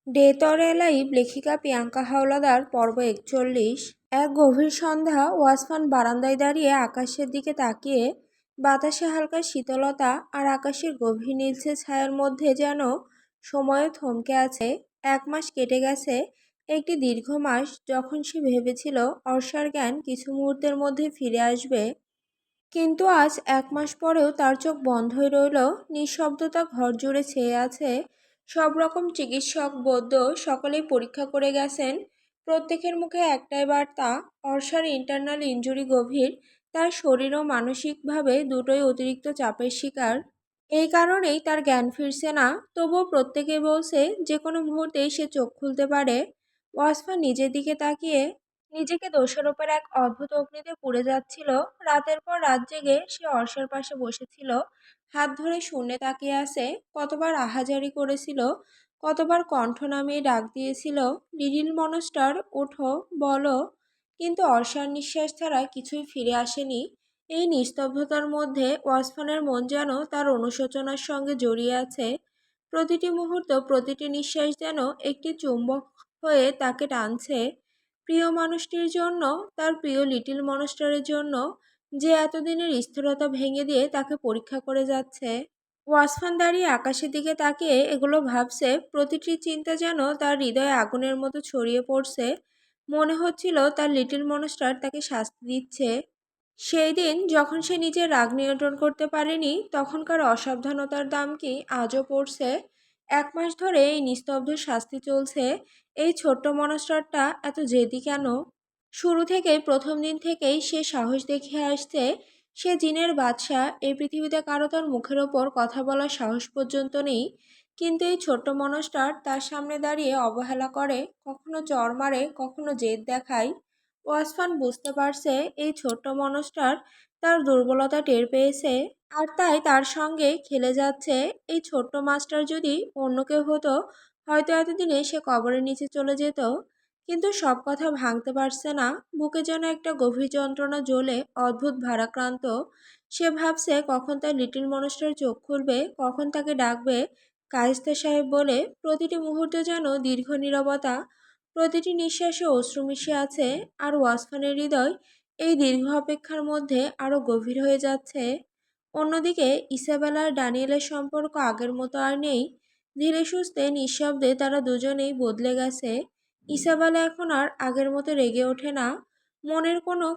Death or alive লেখিকা প্রিয়াঙ্কা হাওলাদার পর্ব ৪১। এক গভীর সন্ধ্যা ওয়াসফান বারান্দায় দাঁড়িয়ে আকাশের দিকে তাকিয়ে বাতাসে হালকা শীতলতা আর আকাশের গভীর নীলচে ছায়ার মধ্যে যেন সময় থমকে আছে। ১ মাস কেটে গেছে, একটি দীর্ঘ মাস, যখন সে ভেবেছিল অর্ষার জ্ঞান কিছু মুহূর্তের মধ্যে ফিরে আসবে। কিন্তু আজ ১ মাস পরেও তার চোখ বন্ধই রইল। নিঃশব্দতা ঘর জুড়ে ছেয়ে আছে। সব রকম চিকিৎসক, বৈদ্য সকলেই পরীক্ষা করে গেছেন। প্রত্যেকের মুখে একটাই বার্তা, অর্ষার ইন্টারনাল ইনজুরি গভীর। তার শরীর ও মানসিকভাবে দুটোই অতিরিক্ত চাপের শিকার। এই কারণেই তার জ্ঞান ফিরছে না। তবুও প্রত্যেকে বলছে যে কোনো মুহূর্তেই সে চোখ খুলতে পারে। ওয়াসফা নিজের দিকে তাকিয়ে নিজেকে দোষারোপের এক অদ্ভুত অগ্নিতে পুড়ে যাচ্ছিল। রাতের পর রাত জেগে সে অর্ষার পাশে বসেছিল, হাত ধরে শূন্যে তাকিয়ে আছে। কতবার আহাজারি করেছিল, কতবার কণ্ঠ নামিয়ে ডাক দিয়েছিল, লিটিল মনস্টার ওঠো, বলো। কিন্তু অর্ষার নিঃশ্বাস ছাড়া কিছুই ফিরে আসেনি। এই নিস্তব্ধতার মধ্যে ওয়াসফানের মন যেন তার অনুশোচনার সঙ্গে জড়িয়ে আছে। প্রতিটি মুহূর্ত, প্রতিটি নিঃশ্বাস যেন একটি চুম্বক হয়ে তাকে টানছে। প্রিয় মানুষটির জন্য, তার প্রিয় লিটিল মনস্টারের জন্য, যে এতদিনের স্থিরতা ভেঙে দিয়ে তাকে পরীক্ষা করে যাচ্ছে। ওয়াসফান দাঁড়িয়ে আকাশের দিকে তাকিয়ে এগুলো ভাবছে। প্রতিটি চিন্তা যেন তার হৃদয়ে আগুনের মতো ছড়িয়ে পড়ছে। মনে হচ্ছিল তার লিটল মনস্টার তাকে শাস্তি দিচ্ছে। সেই দিন যখন সে নিজের রাগ নিয়ন্ত্রণ করতে পারেনি, তখনকার অসাবধানতার দাম কি আজও পড়ছে। ১ মাস ধরে এই নিস্তব্ধ শাস্তি চলছে। এই ছোট্ট মনস্টারটা এত জেদি কেন? শুরু থেকেই, প্রথম দিন থেকেই সে সাহস দেখিয়ে আসছে। সে জিনের বাদশা, এই পৃথিবীতে কারো তার মুখের ওপর কথা বলার সাহস পর্যন্ত নেই। কিন্তু এই ছোট্ট মনস্টার তার সামনে দাঁড়িয়ে অবহেলা করে, কখনো চড় মারে, কখনো জেদ দেখায়। ওয়াসফান বুঝতে পারছে এই ছোট্ট মনস্টার তার দুর্বলতা টের পেয়েছে, আর তাই তার সঙ্গে খেলে যাচ্ছে। এই ছোট্ট মাস্টার যদি অন্য কেউ হতো, হয়তো এতদিনে সে কবরের নিচে চলে যেত। কিন্তু সব কথা ভাঙতে পারছে না। বুকে যেন একটা গভীর যন্ত্রণা জ্বলে অদ্ভুত ভারাক্রান্ত। সে ভাবছে কখন তার লিটল মনস্টার চোখ খুলবে, কখন তাকে ডাকবে কায়েস্তা সাহেব বলে। প্রতিটি মুহূর্তে যেন দীর্ঘ নীরবতা, প্রতিটি নিঃশ্বাসে অশ্রু মিশে আছে। আর ওয়াসফানের হৃদয় এই দীর্ঘ অপেক্ষার মধ্যে আরো গভীর হয়ে যাচ্ছে। অন্যদিকে ইসাবেলা আর ড্যানিয়েলের সম্পর্ক আগের মতো আর নেই। ধীরে সুস্থে নিঃশব্দে তারা দুজনেই বদলে গেছে। ইসাবেলা এখন আর আগের মতো রেগে ওঠে না। মনের কোনো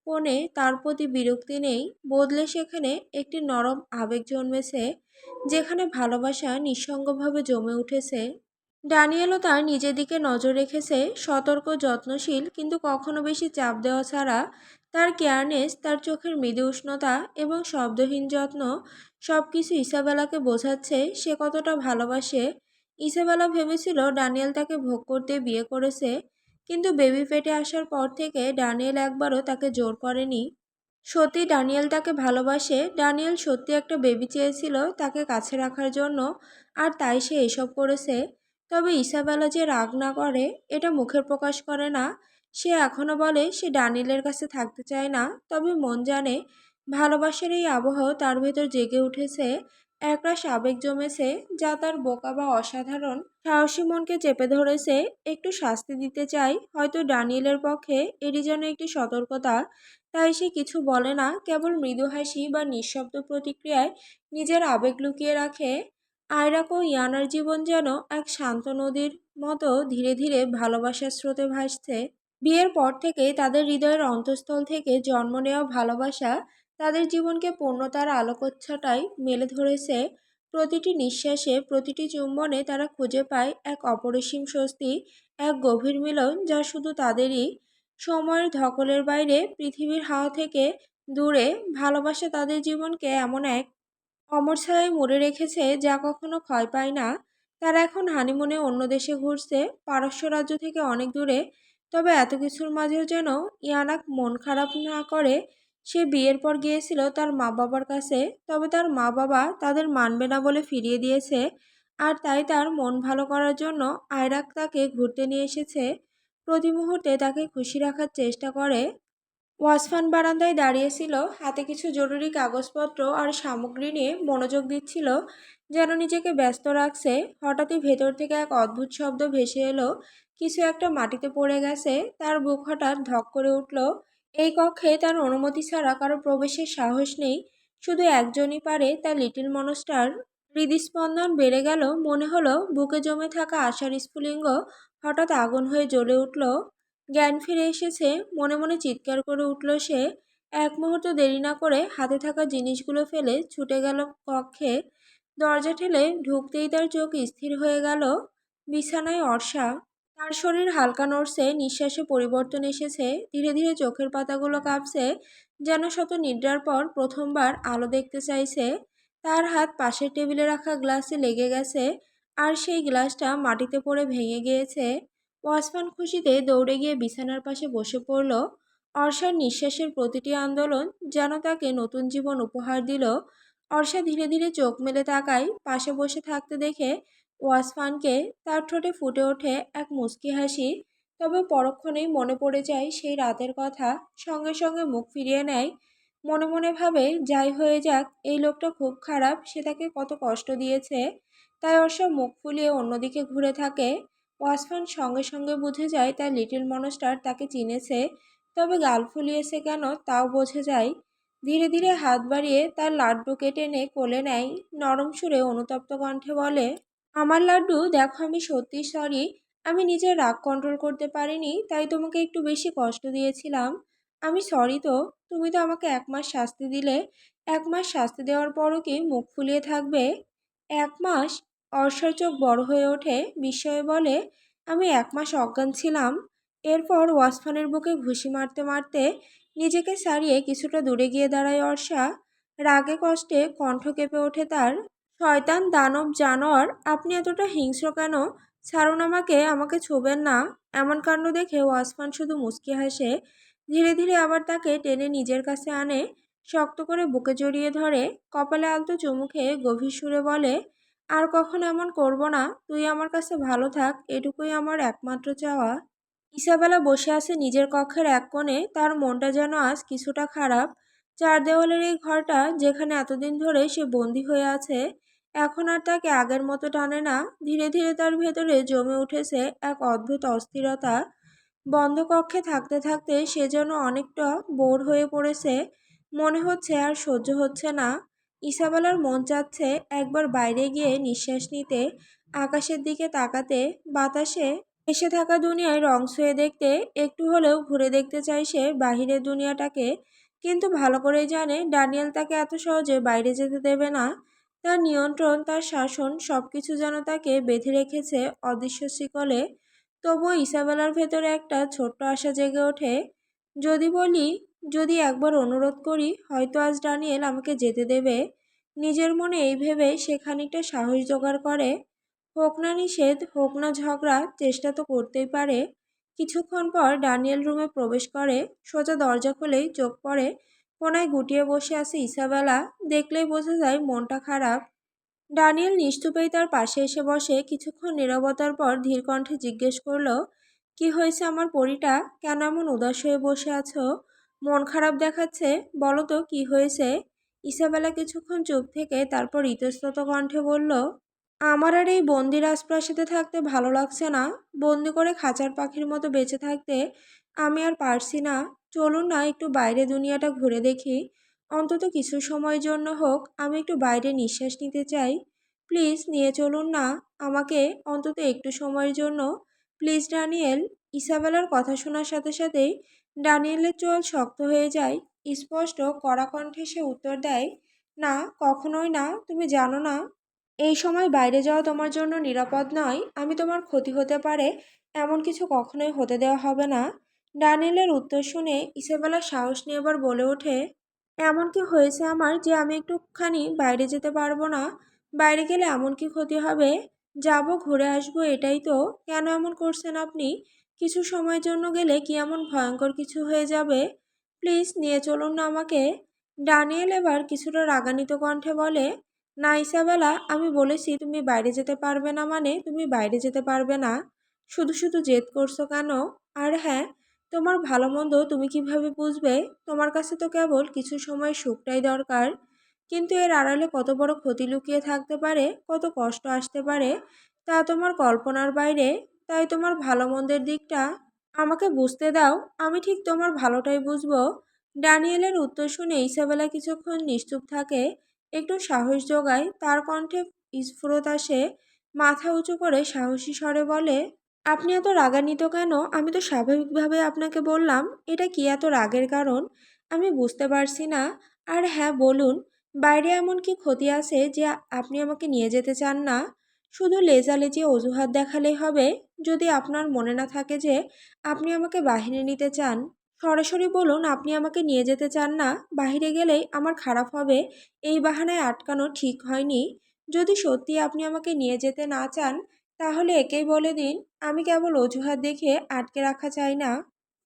কোণে তার প্রতি বিরক্তি নেই। বদলে সেখানে একটি নরম আবেগ জন্মেছে, যেখানে ভালোবাসা নিঃসঙ্গভাবে জমে উঠেছে। ড্যানিয়েলও তার নিজের দিকে নজর রেখেছে, সতর্ক, যত্নশীল, কিন্তু কখনো বেশি চাপ দেওয়া ছাড়া। তার কেয়ারনেস, তার চোখের মৃদু উষ্ণতা এবং শব্দহীন যত্ন, সব কিছু ইসাবেলাকে বোঝাচ্ছে সে কতটা ভালোবাসে। ইসাবেলা ভেবেছিল ড্যানিয়েল তাকে ভোগ করতে বিয়ে করেছে, কিন্তু বেবি পেটে আসার পর থেকে ড্যানিয়েল একবারও তাকে জোর করেনি। সত্যি ড্যানিয়েল তাকে ভালোবাসে। ড্যানিয়েল সত্যি একটা বেবি চেয়েছিল তাকে কাছে রাখার জন্য, আর তাই সে এসব করেছে। তবে ইসাবেলা যে রাগ না করে, এটা মুখে প্রকাশ করে না। সে এখনো বলে সে ড্যানিয়েলের কাছে থাকতে চায় না, তবে মন জানে ভালোবাসার এই আবহ তার ভেতর জেগে উঠেছে। একরাশ আবেগ জমেছে, যা তার বোকা বা অসাধারণ সাহসী মনকে চেপে ধরেছে। একটু শাস্তি দিতে চাই হয়তো ড্যানিয়েলের পক্ষে, এরই যেন একটি সতর্কতা। তাই সে কিছু বলে না, কেবল মৃদু হাসি বা নিঃশব্দ প্রতিক্রিয়ায় নিজের আবেগ লুকিয়ে রাখে। আয়রাক ও ইয়ানার জীবন যেন এক শান্ত নদীর মতো ধীরে ধীরে ভালোবাসার স্রোতে ভাসছে। বিয়ের পর থেকেই তাদের হৃদয়ের অন্তঃস্থল থেকে জন্ম নেওয়া ভালোবাসা তাদের জীবনকে পূর্ণতার আলোকচ্ছটায় মেলে ধরেছে। প্রতিটি নিঃশ্বাসে, প্রতিটি চুম্বনে তারা খুঁজে পায় এক অপরিসীম স্বস্তি, এক গভীর মিলন যা শুধু তাদেরই। সময়ের ধকলের বাইরে, পৃথিবীর হাওয়া থেকে দূরে, ভালোবাসা তাদের জীবনকে এমন এক অমর ছায়ায় মুড়ে রেখেছে যা কখনো ক্ষয় পায় না। তারা এখন হানিমুনে অন্য দেশে ঘুরছে, পারস্য রাজ্য থেকে অনেক দূরে। তবে এত কিছুর মাঝেও যেন ইয়ানাক মন খারাপ না করে। সে বিয়ের পর গিয়েছিল তার মা বাবার কাছে, তবে তার মা বাবা তাদের মানবে না বলে ফিরিয়ে দিয়েছে। আর তাই তার মন ভালো করার জন্য আয়রাক তাকে ঘুরতে নিয়ে এসেছে। প্রতি মুহূর্তে তাকে খুশি রাখার চেষ্টা করে। ওয়াসফান বারান্দায় দাঁড়িয়েছিল, হাতে কিছু জরুরি কাগজপত্র আর সামগ্রী নিয়ে মনোযোগ দিচ্ছিল, যেন নিজেকে ব্যস্ত রাখছে। হঠাৎই ভেতর থেকে এক অদ্ভুত শব্দ ভেসে এলো। কিছু একটা মাটিতে পড়ে গেছে। তার বুক হঠাৎ ধক করে উঠল। এই কক্ষে তার অনুমতি ছাড়া কারো প্রবেশের সাহস নেই। শুধু একজনই পারে, তার লিটল মনস্টার। হৃদস্পন্দন বেড়ে গেল। মনে হলো বুকে জমে থাকা আশার স্ফুলিঙ্গ হঠাৎ আগুন হয়ে জ্বলে উঠল। জ্ঞান ফিরে এসেছে। মনে মনে চিৎকার করে উঠল সে। এক মুহূর্ত দেরি না করে হাতে থাকা জিনিসগুলো ফেলে ছুটে গেল কক্ষে। দরজা ঠেলে ঢুকতেই তার চোখ স্থির হয়ে গেল। বিছানায় অর্ষা। তার শরীর হালকা নড়ছে, নিঃশ্বাসে পরিবর্তন এসেছে। ধীরে ধীরে চোখের পাতাগুলো কাঁপছে, যেন শত নিদ্রার পর প্রথমবার আলো দেখতে চাইছে। তার হাত পাশের টেবিলে রাখা গ্লাসে লেগে গেছে, আর সেই গ্লাসটা মাটিতে পড়ে ভেঙে গিয়েছে। ওয়াসমান খুশিতে দৌড়ে গিয়ে বিছানার পাশে বসে পড়ল। অর্ষার নিঃশ্বাসের প্রতিটি আন্দোলন যেন তাকে নতুন জীবন উপহার দিল। অর্ষা ধীরে ধীরে চোখ মেলে তাকায়। পাশে বসে থাকতে দেখে ওয়াসফানকে। তার ঠোঁটে ফুটে ওঠে এক মুচকি হাসি। তবে পরক্ষণেই মনে পড়ে যায় সেই রাতের কথা। সঙ্গে সঙ্গে মুখ ফিরিয়ে নেয়। মনে মনে ভাবে, যাই হয়ে যাক, এই লোকটা খুব খারাপ, সে তাকে কত কষ্ট দিয়েছে। তাই অর্ষা মুখ ফুলিয়ে অন্যদিকে ঘুরে থাকে। ওয়াসফান সঙ্গে সঙ্গে বুঝে যায় তার লিটল মনস্টার তাকে চিনেছে। তবে গাল ফুলিয়েছে কেন তাও বোঝা যায়। ধীরে ধীরে হাত বাড়িয়ে তার লাড্ডুকে টেনে কোলে নেয়। নরম সুরে অনুতপ্ত কণ্ঠে বলে, আমার লাড্ডু, দেখো আমি সত্যি সরি। আমি নিজের রাগ কন্ট্রোল করতে পারিনি, তাই তোমাকে একটু বেশি কষ্ট দিয়েছিলাম। আমি সরি তো। তুমি তো আমাকে 1 মাস শাস্তি দিলে। 1 মাস শাস্তি দেওয়ার পরও কি মুখ ফুলিয়ে থাকবে? 1 মাস? অর্ষার চোখ বড় হয়ে ওঠে। বিস্ময়ে বলে, আমি 1 মাস অজ্ঞান ছিলাম? এরপর ওয়াসফানের বুকে ঘুষি মারতে মারতে নিজেকে ছাড়িয়ে কিছুটা দূরে গিয়ে দাঁড়ায় অর্ষা। রাগে কষ্টে কণ্ঠ কেঁপে ওঠে তার। শয়তান, দানব, জানোয়ার, আপনি এতটা হিংস্র কেন? ছাড়ুন আমাকে, আমাকে ছোবেন না। এমন কাণ্ড দেখে ওয়াসফান শুধু মুচকি হাসে। ধীরে ধীরে আবার তাকে টেনে নিজের কাছে আনে। শক্ত করে বুকে জড়িয়ে ধরে। কপালে আলতো চুমু খেয়ে গভীর সুরে বলে, আর কখনো এমন করব না। তুই আমার কাছে ভালো থাক, এটুকুই আমার একমাত্র চাওয়া। ইসাবেলা বসে আছে নিজের কক্ষের এক কোণে। তার মনটা যেন আজ কিছুটা খারাপ। 4 দেওয়ালের এই ঘরটা, যেখানে এতদিন ধরে সে বন্দী হয়ে আছে, এখন আর তাকে আগের মতো টানে না। ধীরে ধীরে তার ভেতরে জমে উঠেছে এক অদ্ভুত অস্থিরতা। বন্ধ কক্ষে থাকতে থাকতে সে যেন অনেকটা বোর হয়ে পড়েছে। মনে হচ্ছে আর সহ্য হচ্ছে না। ইসাবেলার মন চাচ্ছে একবার বাইরে গিয়ে নিঃশ্বাস নিতে, আকাশের দিকে তাকাতে, বাতাসে ভেসে থাকা দুনিয়ায় রং ছুঁয়ে দেখতে। একটু হলেও ঘুরে দেখতে চায় সে বাহিরের দুনিয়াটাকে। কিন্তু ভালো করেই জানে ড্যানিয়েল তাকে এত সহজে বাইরে যেতে দেবে না। তার নিয়ন্ত্রণ, তার শাসন, সবকিছু যেন তাকে বেঁধে রেখেছে অদৃশ্য শিকলে। তবুও ইসাবেলার ভেতরে একটা ছোট্ট আশা জেগে ওঠে। যদি বলি, যদি একবার অনুরোধ করি, হয়তো আজ ড্যানিয়েল আমাকে যেতে দেবে। নিজের মনে এই ভেবে সে খানিকটা সাহস জোগাড় করে। হোক না নিষেধ, হোক না ঝগড়া, চেষ্টা তো করতেই পারে। কিছুক্ষণ পর ড্যানিয়েল রুমে প্রবেশ করে। সোজা দরজা খুলেই চোখ পড়ে কোনায় গুটিয়ে বসে আছে ইসাবেলা। দেখলেই বোঝা যায় মনটা খারাপ। ড্যানিয়েল নিশ্চুপেই তার পাশে এসে বসে। কিছুক্ষণ নীরবতার পর ধীর কণ্ঠে জিজ্ঞেস করল, কি হয়েছে আমার পরীটা? কেন এমন উদাস হয়ে বসে আছো? মন খারাপ দেখাচ্ছে। বলো তো কি হয়েছে? ইসাবেলা কিছুক্ষণ চুপ থেকে তারপর ইতস্তত কণ্ঠে বলল, আমার আর এই বন্দি রাজপ্রাসাদে থাকতে ভালো লাগছে না। বন্দি করে খাঁচার পাখির মতো বেঁচে থাকতে আমি আর পারছি না। চলুন না একটু বাইরে দুনিয়াটা ঘুরে দেখি। অন্তত কিছু সময়ের জন্য হোক, আমি একটু বাইরে নিঃশ্বাস নিতে চাই। প্লিজ নিয়ে চলুন না আমাকে, অন্তত একটু সময়ের জন্য। Please Daniel. ইসাবেলার কথা শোনার সাথে সাথেই ড্যানিয়েলের চোয়াল শক্ত হয়ে যায়। স্পষ্ট কড়া কণ্ঠে সে উত্তর দেয়, না, কখনোই না। তুমি জানো না, এই সময় বাইরে যাওয়া তোমার জন্য নিরাপদ নয়। আমি তোমার ক্ষতি হতে পারে, এমন কিছু কখনোই হতে দেওয়া হবে না। ড্যানিয়েলের উত্তর শুনে ইসাবেলা সাহস নিয়ে এবার বলে ওঠে, এমন কি হয়েছে আমার যে আমি একটুখানি বাইরে যেতে পারবো না? বাইরে গেলে এমন কি ক্ষতি হবে? যাব, ঘুরে আসবো, এটাই তো। কেন এমন করছেন আপনি? কিছু সময়ের জন্য গেলে কি এমন ভয়ঙ্কর কিছু হয়ে যাবে? প্লিজ নিয়ে চলুন না আমাকে। ড্যানিয়েল এবার কিছুটা রাগান্বিত কণ্ঠে বলে, না ইসাবেলা, আমি বলেছি তুমি বাইরে যেতে পারবে না, মানে তুমি বাইরে যেতে পারবে না। শুধু শুধু জেদ করছো কেন? আর হ্যাঁ, তোমার ভালো মন্দ তুমি কিভাবে বুঝবে? তোমার কাছে তো কেবল কিছু সময় সুখটাই দরকার। কিন্তু এর আড়ালে কত বড় ক্ষতি লুকিয়ে থাকতে পারে, কত কষ্ট আসতে পারে, তা তোমার কল্পনার বাইরে। তাই তোমার ভালো মন্দের দিকটা আমাকে বুঝতে দাও, আমি ঠিক তোমার ভালোটাই বুঝবো। ড্যানিয়েলের উত্তর শুনে ইসাবেলা কিছুক্ষণ নিশ্চুপ থাকে, একটু সাহস জোগায় তার কণ্ঠে স্ফুরত আসে। মাথা উঁচু করে সাহসী স্বরে বলে, আপনি এত রাগান্বিত কেন? আমি তো স্বাভাবিকভাবে আপনাকে বললাম। এটা কি এত রাগের কারণ? আমি বুঝতে পারছি না। আর হ্যাঁ, বলুন, বাইরে এমন কি ক্ষতি আছে যে আপনি আমাকে নিয়ে যেতে চান না? শুধু লেজালেজি অজুহাত দেখালেই হবে? যদি আপনার মনে না থাকে যে আপনি আমাকে বাহিরে নিতে চান, সরাসরি বলুন আপনি আমাকে নিয়ে যেতে চান না। বাহিরে গেলেই আমার খারাপ হবে, এই বাহানায় আটকানো ঠিক হয়নি। যদি সত্যি আপনি আমাকে নিয়ে যেতে না চান, তাহলে একেই বলে দিন, আমি কেবল অজুহাত দেখিয়ে আটকে রাখা চাই না।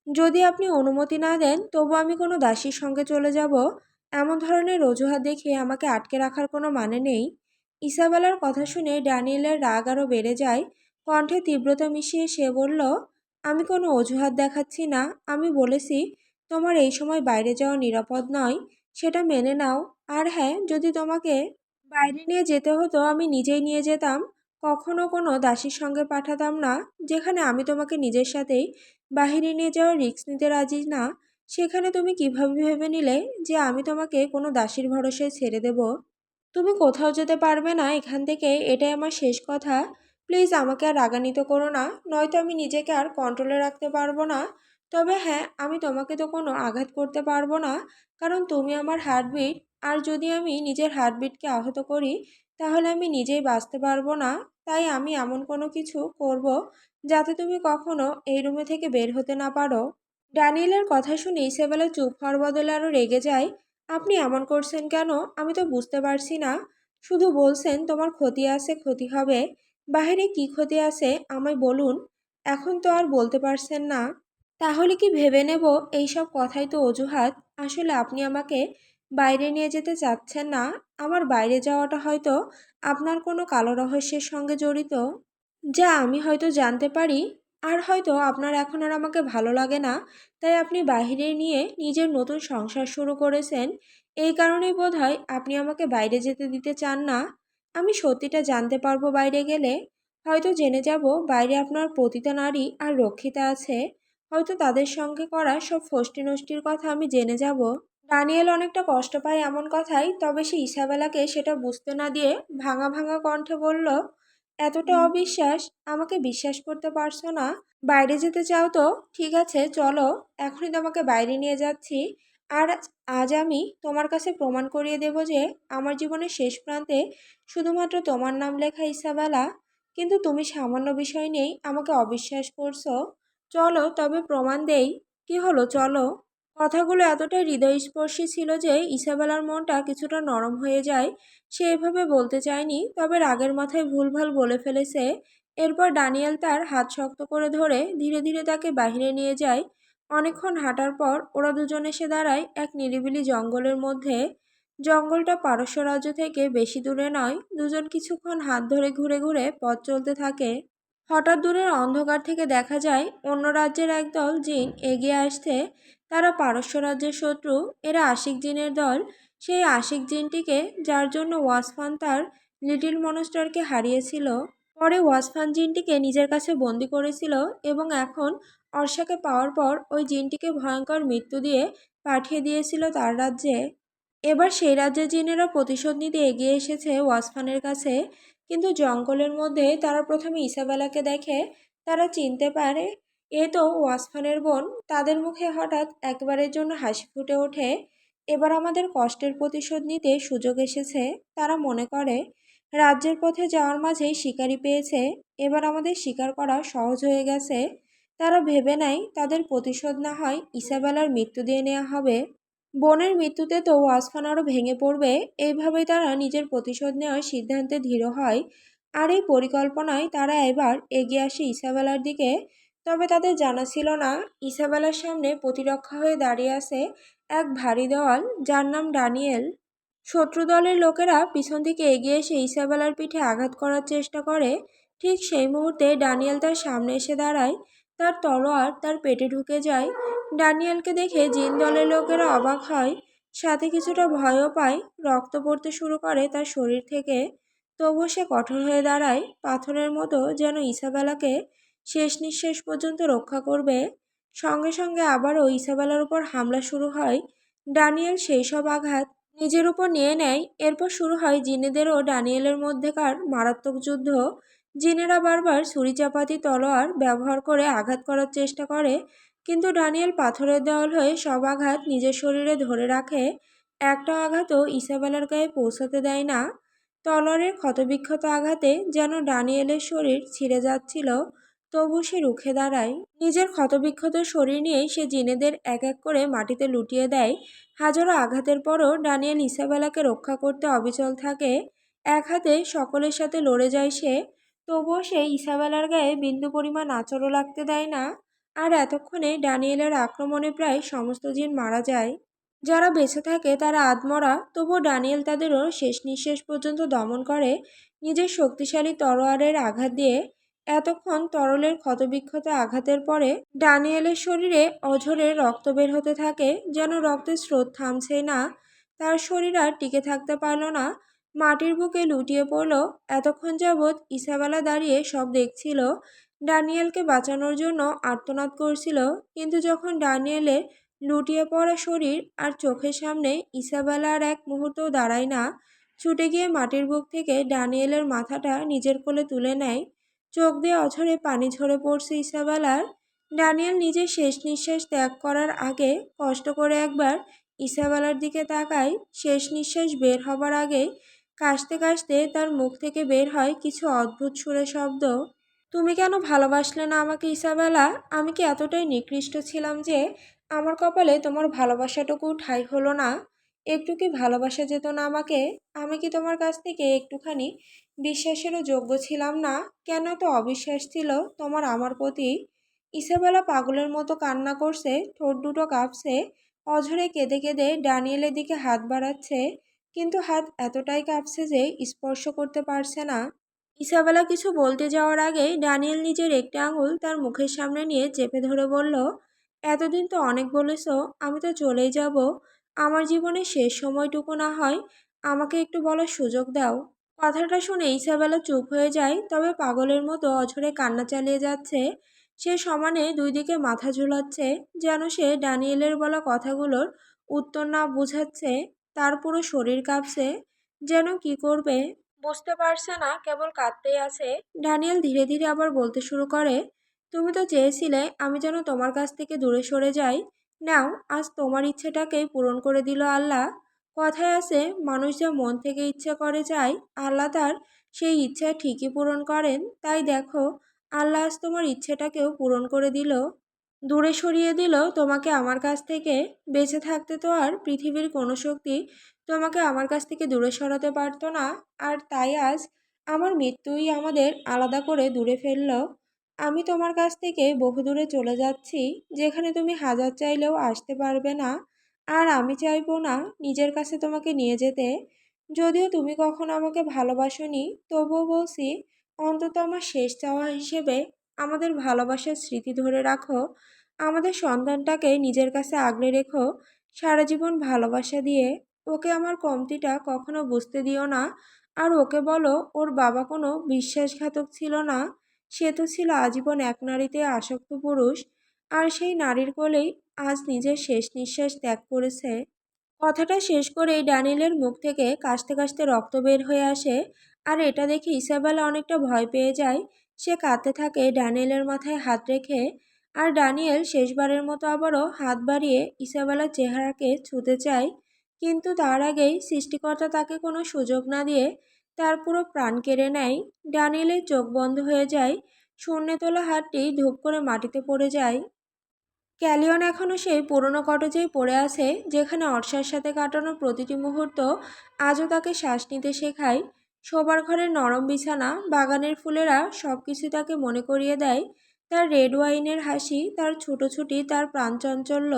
যদি আপনি অনুমতি না দেন, তবু আমি কোনো দাসীর সঙ্গে চলে যাব। এমন ধরনের অজুহাত দেখিয়ে আমাকে আটকে রাখার কোনো মানে নেই। ইসাবেলার কথা শুনে ড্যানিয়েলের রাগ আরও বেড়ে যায়। কণ্ঠে তীব্রতা মিশিয়ে সে বলল, আমি কোনো অজুহাত দেখাচ্ছি না। আমি বলেছি তোমার এই সময় বাইরে যাওয়া নিরাপদ নয়, সেটা মেনে নাও। আর হ্যাঁ, যদি তোমাকে বাইরে নিয়ে যেতে হতো আমি নিজেই নিয়ে যেতাম। কখনো কোনো দাসীর সঙ্গে পাঠাতাম না। যেখানে আমি তোমাকে নিজের সাথেই বাহিরে নিয়ে যাওয়ার রিস্ক নিতে রাজি না, সেখানে তুমি কিভাবে ভেবে নিলে যে আমি তোমাকে কোনো দাসীর ভরসায় ছেড়ে দেব? তুমি কোথাও যেতে পারবে না এখান থেকে, এটাই আমার শেষ কথা। প্লিজ আমাকে আর রাগান্বিত করো না, নয়তো আমি নিজেকে আর কন্ট্রোলে রাখতে পারবো না। তবে হ্যাঁ, আমি তোমাকে তো কোনো আঘাত করতে পারবো না, কারণ তুমি আমার হার্টবিট। আর যদি আমি নিজের হার্টবিটকে আহত করি, তাহলে আমি নিজেই বাঁচতে পারবো না। তাই আমি এমন কোনো কিছু করব যাতে তুমি কখনো এই রুমে থেকে বের হতে না পারো। ড্যানিয়েলের কথা শুনে ইসেবেলা চুপ হওয়ার বদলে আরও রেগে যায়। আপনি এমন করছেন কেন? আমি তো বুঝতে পারছি না। শুধু বলছেন তোমার ক্ষতি আছে, ক্ষতি হবে। বাহিরে কি ক্ষতি আছে আমায় বলুন। এখন তো আর বলতে পারছেন না। তাহলে কি ভেবে নেব এইসব কথাই তো অজুহাত? আসলে আপনি আমাকে বাইরে নিয়ে যেতে চাচ্ছেন না। আমার বাইরে যাওয়াটা হয়তো আপনার কোনো কালো রহস্যের সঙ্গে জড়িত, যা আমি হয়তো জানতে পারি। আর হয়তো আপনার এখন আর আমাকে ভালো লাগে না, তাই আপনি বাইরে নিয়ে নিজের নতুন সংসার শুরু করেছেন। এই কারণেই বোধহয় আপনি আমাকে বাইরে যেতে দিতে চান না। আমি সত্যিটা জানতে পারবো বাইরে গেলে। হয়তো জেনে যাব বাইরে আপনার পতিতা নারী আর রক্ষিতা আছে। হয়তো তাদের সঙ্গে করা সব ফষ্টি নষ্টির কথা আমি জেনে যাব। ডানিয়েল অনেকটা কষ্ট পায় এমন কথাই, তবে সে ইসাবেলাকে সেটা বুঝতে না দিয়ে ভাঙা ভাঙা কণ্ঠে বলল, এতটা অবিশ্বাস? আমাকে বিশ্বাস করতে পারছো না? বাইরে যেতে চাও তো ঠিক আছে, চলো। এখনই তোমাকে বাইরে নিয়ে যাচ্ছি। আর আজ আমি তোমার কাছে প্রমাণ করিয়ে দেব যে আমার জীবনের শেষ প্রান্তে শুধুমাত্র তোমার নাম লেখা ইসাবেলা। কিন্তু তুমি সামান্য বিষয় নিয়েই আমাকে অবিশ্বাস করছো। চলো তবে প্রমাণ দেই। কি হলো, চলো। কথাগুলো এতটাই হৃদয়স্পর্শী ছিল যে ইসাবেলার মনটা কিছুটা নরম হয়ে যায়। সে এভাবে বলতে চায়নি, তবে রাগের মাথায় ভুলভাল বলে ফেলেছে। এরপর ড্যানিয়েল তার হাত শক্ত করে ধরে ধীরে ধীরে তাকে বাইরে নিয়ে যায়। অনেকক্ষণ হাঁটার পর ওরা দুজন এসে দাঁড়ায় এক নিরিবিলি জঙ্গলের মধ্যে। জঙ্গলটা পারস্য রাজ্য থেকে বেশি দূরে নয়। দুজন কিছুক্ষণ হাত ধরে ঘুরে ঘুরে পথ চলতে থাকে। হঠাৎ দূরের অন্ধকার থেকে দেখা যায় অন্য রাজ্যের একদল জিন এগিয়ে আসছে। তারা পারস্য রাজ্যের শত্রু। এরা আশিক জিনের দল। সেই আশিক জিনটিকে, যার জন্য ওয়াসফান তার লিটিল মনস্টারকে হারিয়েছিল। পরে ওয়াসফান জিনটিকে নিজের কাছে বন্দি করেছিল এবং এখন অর্ষাকে পাওয়ার পর ওই জিনটিকে ভয়ঙ্কর মৃত্যু দিয়ে পাঠিয়ে দিয়েছিল তার রাজ্যে। এবার সেই রাজ্যের জিনেরা প্রতিশোধ নিতে এগিয়ে এসেছে ওয়াসফানের কাছে। কিন্তু জঙ্গলের মধ্যে তারা প্রথমে ইসাবেলাকে দেখে। তারা চিনতে পারে এ তো ওয়াসফানের বোন। তাদের মুখে হঠাৎ একবারের জন্য হাসি ফুটে ওঠে। এবার আমাদের কষ্টের প্রতিশোধ নিতে সুযোগ এসেছে। তারা মনে করে রাজ্যের পথে যাওয়ার মাঝেই শিকারি পেয়েছে। এবার আমাদের শিকার করা সহজ হয়ে গেছে। তারা ভেবে নেয় তাদের প্রতিশোধ না হয় ইসাবেলার মৃত্যু দিয়ে নেওয়া হবে। বোনের মৃত্যুতে তো ওয়াসফান আরও ভেঙে পড়বে। এইভাবেই তারা নিজের প্রতিশোধ নেওয়ার সিদ্ধান্তে দৃঢ় হয়। আর এই পরিকল্পনায় তারা এবার এগিয়ে আসে ইসাবেলার দিকে। তবে তাদের জানা ছিল না ইসাবেলার সামনে প্রতিরক্ষা হয়ে দাঁড়িয়ে আছে এক ভারী দেওয়াল, যার নাম ড্যানিয়েল। শত্রু দলের লোকেরা পিছন থেকে এগিয়ে এসে ইসাবেলার পিঠে আঘাত করার চেষ্টা করে। ঠিক সেই মুহূর্তে ড্যানিয়েল তার সামনে এসে দাঁড়ায়। তার তলোয়ার তার পেটে ঢুকে যায়। ড্যানিয়েলকে দেখে জিন দলের লোকেরা অবাক হয়, সাথে কিছুটা ভয়ও পায়। রক্ত পড়তে শুরু করে তার শরীর থেকে। তবুও সে কঠোর হয়ে দাঁড়ায়, পাথরের মতো, যেন ইসাবেলাকে শেষ নিঃশ্বাস পর্যন্ত রক্ষা করবে। সঙ্গে সঙ্গে আবারও ইসাবেলার উপর হামলা শুরু হয়। ড্যানিয়েল সেই সব আঘাত নিজের উপর নিয়ে নেয়। এরপর শুরু হয় জিনেদের ও ড্যানিয়েলের মধ্যেকার মারাত্মক যুদ্ধ। জিনেরা বারবার ছুরি-চাপাতি তলোয়ার ব্যবহার করে আঘাত করার চেষ্টা করে, কিন্তু ড্যানিয়েল পাথরের দেওয়াল হয়ে সব আঘাত নিজের শরীরে ধরে রাখে। একটা আঘাতও ইসাবেলার গায়ে পৌঁছাতে দেয় না। তলোয়ারের ক্ষতবিক্ষত আঘাতে যেন ড্যানিয়েলের শরীর ছিঁড়ে যাচ্ছিল, তবু সে রুখে দাঁড়ায়। নিজের ক্ষতবিক্ষত শরীর নিয়েই সে জিনেদের এক এক করে মাটিতে লুটিয়ে দেয়। হাজারো আঘাতের পরও ড্যানিয়েল ইসাবেলাকে রক্ষা করতে অবিচল থাকে। এক হাতে সকলের সাথে লড়ে যায় সে, তবুও সে ইসাবেলার গায়ে বিন্দু পরিমাণ আঁচড়ও লাগতে দেয় না। আর এতক্ষণে ড্যানিয়েলের আক্রমণে প্রায় সমস্ত জিন মারা যায়। যারা বেঁচে থাকে তারা আধমরা, তবুও ড্যানিয়েল তাদেরও শেষ নিঃশ্বাস পর্যন্ত দমন করে নিজের শক্তিশালী তলোয়ারের আঘাত দিয়ে। এতক্ষণ তরলের ক্ষতবিক্ষত আঘাতের পরে ড্যানিয়েলের শরীরে অঝরে রক্ত বের হতে থাকে, যেন রক্তের স্রোত থামছেই না। তার শরীর আর টিকে থাকতে পারল না, মাটির বুকে লুটিয়ে পড়ল। এতক্ষণ যাবৎ ইসাবেলা দাঁড়িয়ে সব দেখছিল, ড্যানিয়েলকে বাঁচানোর জন্য আর্তনাদ করছিল। কিন্তু যখন ড্যানিয়েলের লুটিয়ে পড়া শরীর আর চোখের সামনে ইসাবেলা আর এক মুহূর্তও দাঁড়ায় না, ছুটে গিয়ে মাটির বুক থেকে ড্যানিয়েলের মাথাটা নিজের কোলে তুলে নেয়। চোখ দিয়ে অঝরে পানি ঝরে পড়ছে ইসাবেলার। ড্যানিয়েল নিজের শেষ নিঃশ্বাস ত্যাগ করার আগে কষ্ট করে একবার ইসাবেলার দিকে তাকায়। শেষ নিঃশ্বাস বের হবার আগে কাশতে কাশতে তার মুখ থেকে বের হয় কিছু অদ্ভুত সুরে শব্দ। তুমি কেন ভালোবাসলে না আমাকে ইসাবেলা? আমি কি এতটাই নিকৃষ্ট ছিলাম যে আমার কপালে তোমার ভালোবাসাটুকু ঠাঁই হলো না? একটু কি ভালোবাসা যেত না আমাকে? আমি কি তোমার কাছ থেকে একটুখানি বিশ্বাসেরও যোগ্য ছিলাম না? কেন তো অবিশ্বাস ছিল তোমার আমার প্রতি? ইসাবেলা পাগলের মতো কান্না করছে, ঠোঁট দুটো কাঁপছে, অঝরে কেঁদে কেঁদে ড্যানিয়েলের দিকে হাত বাড়াচ্ছে, কিন্তু হাত এতটাই কাঁপছে যে স্পর্শ করতে পারছে না। ইসাবেলা কিছু বলতে যাওয়ার আগেই ড্যানিয়েল নিজের একটি আঙুল তার মুখের সামনে নিয়ে চেপে ধরে বলল, এতদিন তো অনেক বলেছ, আমি তো চলেই যাব। আমার জীবনের শেষ সময়টুকু না হয় আমাকে একটু বলার সুযোগ দাও। কথাটা শুনে ইসাবেলা চুপ হয়ে যায়, তবে পাগলের মতো অঝরে কান্না চালিয়ে যাচ্ছে। সে সমানে দুই দিকে মাথা ঝুলাচ্ছে, যেন সে ড্যানিয়েলের বলা কথাগুলোর উত্তর না বুঝাচ্ছে। তার পুরো শরীর কাঁপছে, যেন কি করবে বুঝতে পারছে না, কেবল কাঁদতেই আছে। ড্যানিয়েল ধীরে ধীরে আবার বলতে শুরু করে, তুমি তো চেয়েছিলে আমি যেন তোমার কাছ থেকে দূরে সরে যাই। নাও, আজ তোমার ইচ্ছেটাকেই পূরণ করে দিল আল্লাহ। কথায় আছে, মানুষ যা মন থেকে ইচ্ছে করে চায়, আল্লাহ তার সেই ইচ্ছা ঠিকই পূরণ করেন। তাই দেখো, আল্লাহ আজ তোমার ইচ্ছেটাকেও পূরণ করে দিল, দূরে সরিয়ে দিল তোমাকে আমার কাছ থেকে। বেঁচে থাকতে তো আর পৃথিবীর কোনো শক্তি তোমাকে আমার কাছ থেকে দূরে সরাতে পারতো না। আর তাই আজ আমার মৃত্যুই আমাদের আলাদা করে দূরে ফেলল। আমি তোমার কাছ থেকে বহুদূরে চলে যাচ্ছি, যেখানে তুমি হাজার চাইলেও আসতে পারবে না। আর আমি চাইবো না নিজের কাছে তোমাকে নিয়ে যেতে। যদিও তুমি কখনো আমাকে ভালোবাসোনি, তবুও বলছি, অন্তত আমার শেষ চাওয়া হিসেবে আমাদের ভালোবাসার স্মৃতি ধরে রাখো। আমাদের সন্তানটাকে নিজের কাছে আগলে রেখো সারা জীবন ভালোবাসা দিয়ে। ওকে আমার কমতিটা কখনো বুঝতে দিও না। আর ওকে বলো, ওর বাবা কোনো বিশ্বাসঘাতক ছিল না, সে তো ছিল আজীবন এক নারীতে আসক্ত পুরুষ, আর সেই নারীর কোলেই আজ নিজের শেষ নিঃশ্বাস ত্যাগ করেছে। কথাটা শেষ করেই ড্যানিয়েলের মুখ থেকে কাশতে কাশতে রক্ত বের হয়ে আসে। আর এটা দেখে ইসাবেলা অনেকটা ভয় পেয়ে যায়। সে কাঁদতে থাকে ড্যানিয়েলের মাথায় হাত রেখে। আর ড্যানিয়েল শেষবারের মতো আবারও হাত বাড়িয়ে ইসাবেলার চেহারাকে ছুঁতে চায়, কিন্তু তার আগেই সৃষ্টিকর্তা তাকে কোনো সুযোগ না দিয়ে তার পুরো প্রাণ কেড়ে নেয়। ড্যানিয়েলের চোখ বন্ধ হয়ে যায়, শূন্যে তোলা হাতটি ধূপ করে মাটিতে পড়ে যায়। ক্যালিয়ন এখনও সেই পুরনো কটেজেই পড়ে আছে, যেখানে অর্ষার সাথে কাটানো প্রতিটি মুহূর্ত আজও তাকে শ্বাস নিতে শেখায়। শোবার ঘরের নরম বিছানা, বাগানের ফুলেরা সবকিছু তাকে মনে করিয়ে দেয় তার রেড ওয়াইনের হাসি, তার ছুটোছুটি, তার প্রাণচাঞ্চল্য।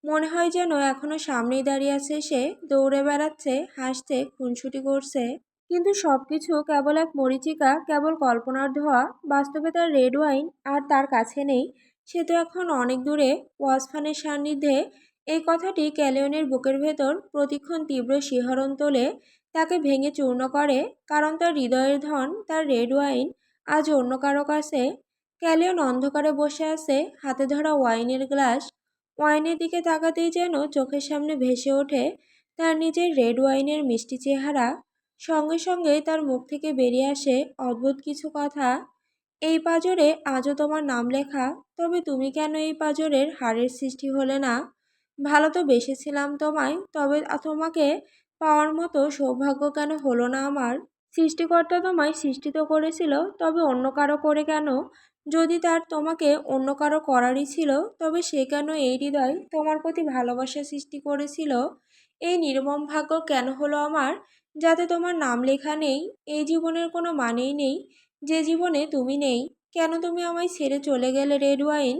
মনে হয় যেন এখনো সামনেই দাঁড়িয়ে আছে সে, দৌড়ে বেড়াচ্ছে, হাসছে, খুনসুটি করছে। কিন্তু সবকিছু কেবল এক মরীচিকা, কেবল কল্পনার ধোঁয়া। বাস্তবে তার রেড ওয়াইন আর তার কাছে নেই। সে তো এখন অনেক দূরে। ওয়াসফানের সান্নিধ্যে এই কথাটি ক্যালিয়নের বুকের ভেতর প্রতিক্ষণ তীব্র শিহরণ তোলে, তাকে ভেঙে চূর্ণ করে। কারণ তার হৃদয়ের ধন, তার রেড ওয়াইন আজ অন্য কারো কাছে। ক্যালিয়ন অন্ধকারে বসে আছে, হাতে ধরা ওয়াইনের গ্লাস। ওয়াইনের দিকে তাকাতেই যেন চোখের সামনে ভেসে ওঠে তার নিজের রেড ওয়াইনের মিষ্টি চেহারা। সঙ্গে সঙ্গেই তার মুখ থেকে বেরিয়ে আসে অদ্ভুত কিছু কথা। এই পাঁজরে আজও তোমার নাম লেখা, তবে তুমি কেন এই পাঁজরের হাড়ের সৃষ্টি হলে না? ভালো তো বেসেছিলাম তোমায়, তবে তোমাকে পাওয়ার মতো সৌভাগ্য কেন হলো না আমার? সৃষ্টিকর্তা তোমায় সৃষ্টি তো করেছিল, তবে অন্য কারো করে কেন? যদি তার তোমাকে অন্য কারো করারই ছিল, তবে সে কেন এই হৃদয় তোমার প্রতি ভালোবাসা সৃষ্টি করেছিল? এই নির্মম ভাগ্য কেন হলো আমার, যাতে তোমার নাম লেখা নেই? এই জীবনের কোনো মানেই নেই যে জীবনে তুমি নেই। কেন তুমি আমায় ছেড়ে চলে গেলে রেড ওয়াইন?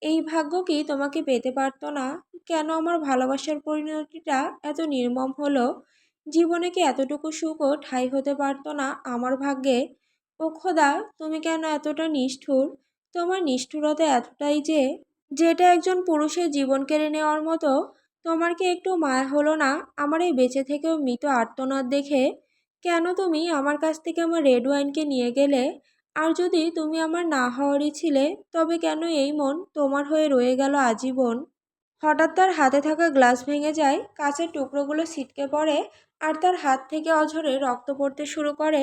এই ভাগ্য কি তোমাকে পেতে পারতো না? কেন আমার ভালোবাসার পরিণতিটা এত নির্মম হলো? জীবনে কি এতটুকু সুখও ঠাঁই হতে পারতো না আমার ভাগ্যে? ও খোদা, তুমি কেন এতটা নিষ্ঠুর? তোমার নিষ্ঠুরতা এতটাই যে, যেটা একজন পুরুষের জীবন কেড়ে নেওয়ার মতো। তোমার কি একটু মায়া হলো না আমার এই বেঁচে থেকেও মৃত আর্তনাদ দেখে? কেন তুমি আমার কাছ থেকে আমার রেড ওয়াইনকে নিয়ে গেলে? আর যদি তুমি আমার না হওয়ারই ছিলে, তবে কেন এই মন তোমার হয়ে রয়ে গেল আজীবন? হঠাৎ তার হাতে থাকা গ্লাস ভেঙে যায়, কাঁচের টুকরোগুলো ছিটকে পড়ে, আর তার হাত থেকে অঝরে রক্ত পড়তে শুরু করে।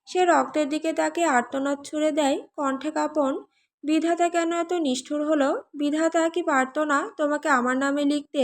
সে রক্তের দিকে তাকে আর্তনাদ ছুড়ে দেয়, কণ্ঠে কাঁপন। বিধাতা কেন এত নিষ্ঠুর হলো? বিধাতা কি পারতো না তোমাকে আমার নামে লিখতে?